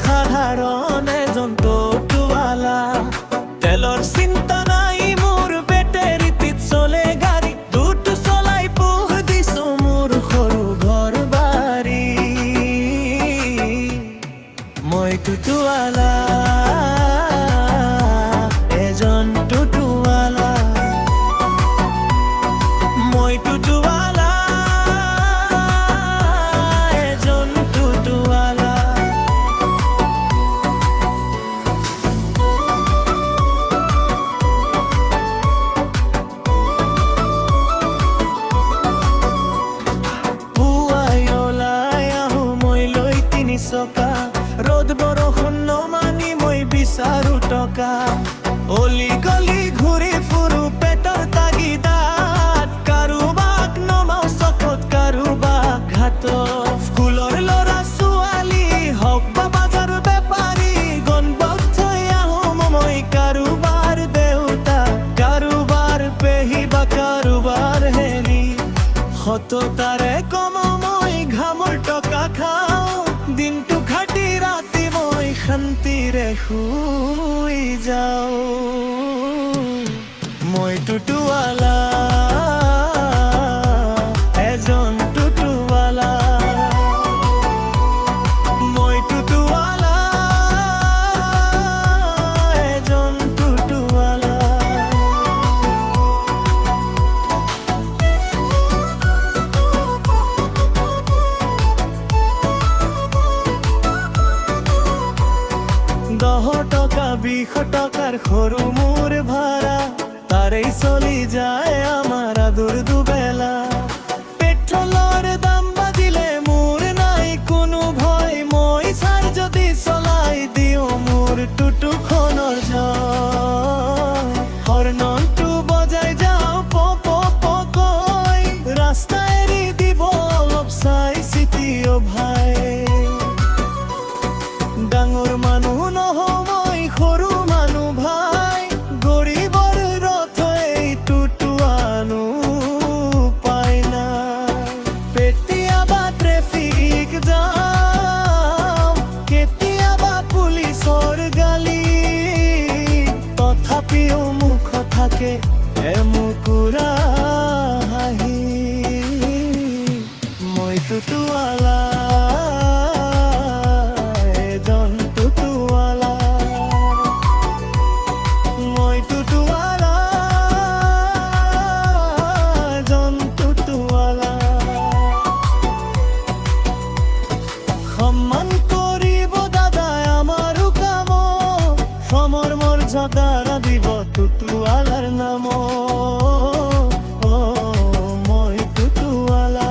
সাধারণ এজন টোটোৱালা। তেলৰ চিন্তা নাই মোৰ, বেটেৰীত চলে গাড়ী, দুটো চলাই পোহ দিছো মোৰ সৰু ঘৰ বাৰী। মই টোটোৱালা, এজন টোটোৱালা। মই টোটোৱালা, এজন টোটোৱালা। পুৱাই ওলাই আহো মই লৈ ৩ চকা, ৰ'দ বৰষুণ নমানি মই বিচাৰো টকা। অলি গলি ঘূৰি ফুৰো পেটৰ তাগিদাত, কাৰোবাক নমাও চকত কাৰোবাক ঘাটত। স্কুলৰ ল'ৰা ছোৱালী হওক বা বাজাৰ বেপাৰী, গণবক থৈ আহো মই কাৰোবাৰ দেউতা, কাৰোবাৰ পেহী বা কাৰোবাৰ হেৰি। সততাৰে কম মই ঘামৰ টকা খাওঁ, দিনটো খাটি ৰাতি মই শান্তিৰে শুই যাওঁ। মই টোটোৱালা, এজন টোটোৱালা। মই টোটোৱালা, এজন টোটোৱালা। দহ টকা ২০ টকাৰ সৰু মোৰ ভাড়া, তাৰেই চলি যায় আমাৰ আদৰ দুবেলা। পেট্ৰলৰ দাম বাঢ়িলে মোৰ নাই কোনো ভয়, মই চাৰ যদি চলাই দিওঁ মোৰ টুটুখনৰ জয়। হৰ্ণটো বজাই যাওঁ প প পকৈ, ৰাস্তা এৰি দিব অলপ চাই চিতি অ ভাই। ডাঙৰ মানুহ নহওঁ মই, সৰু মানুহ ভাই, গৰিবৰ ৰথ এই টোটোৱানো পাই না। কেতিয়াবা ট্ৰেফিক জাম, কেতিয়াবা পুলিচৰ গালি, তথাপিও মুখ থাকে এমুকুৰা হাঁহি। মই টোটোৱালা, এজন টোটোৱালা। মই টোটোৱালা, এজন টোটোৱালা। সন্মান কৰিব দাদাই আমাৰো কাম, সমৰ মৰ্যাদা দিব টোটোৱালাৰ নাম। মই টোটোৱালা,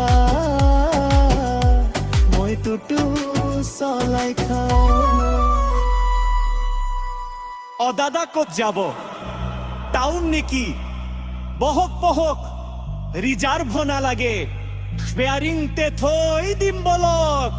মই টোটো চলাই খাওঁ। অ দাদা ক'ত যাব? টাউন নেকি? বহক বহক, ৰিজাৰ্ভ নালাগে, স্পেয়াৰিংতে থৈ দিম বলক।